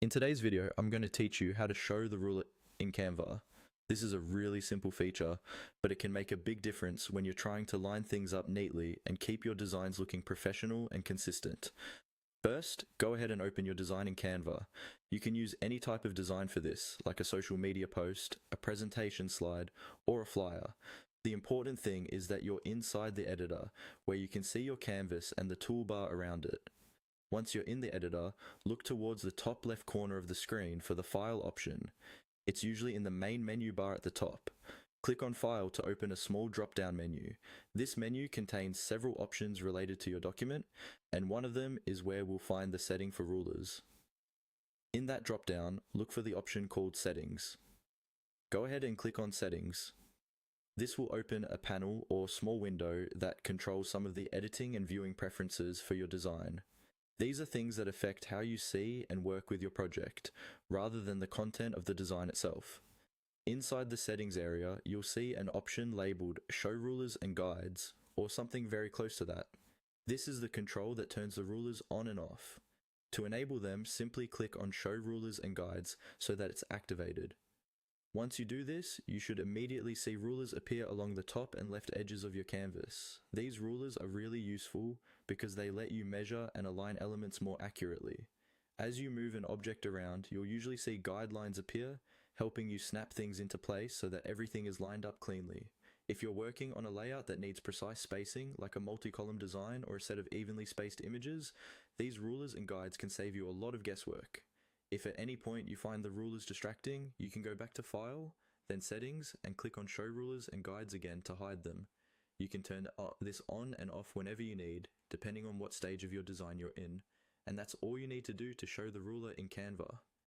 In today's video, I'm going to teach you how to show the ruler in Canva. This is a really simple feature, but it can make a big difference when you're trying to line things up neatly and keep your designs looking professional and consistent. First, go ahead and open your design in Canva. You can use any type of design for this, like a social media post, a presentation slide, or a flyer. The important thing is that you're inside the editor, where you can see your canvas and the toolbar around it. Once you're in the editor, look towards the top left corner of the screen for the File option. It's usually in the main menu bar at the top. Click on File to open a small drop-down menu. This menu contains several options related to your document, and one of them is where we'll find the setting for rulers. In that drop-down, look for the option called Settings. Go ahead and click on Settings. This will open a panel or small window that controls some of the editing and viewing preferences for your design. These are things that affect how you see and work with your project, rather than the content of the design itself. Inside the settings area, you'll see an option labeled Show Rulers and Guides, or something very close to that. This is the control that turns the rulers on and off. To enable them, simply click on Show Rulers and Guides so that it's activated. Once you do this, you should immediately see rulers appear along the top and left edges of your canvas. These rulers are really useful because they let you measure and align elements more accurately. As you move an object around, you'll usually see guidelines appear, helping you snap things into place so that everything is lined up cleanly. If you're working on a layout that needs precise spacing, like a multi-column design or a set of evenly spaced images, these rulers and guides can save you a lot of guesswork. If at any point you find the rulers distracting, you can go back to File, then Settings, and click on Show Rulers and Guides again to hide them. You can turn this on and off whenever you need, depending on what stage of your design you're in, and that's all you need to do to show the ruler in Canva.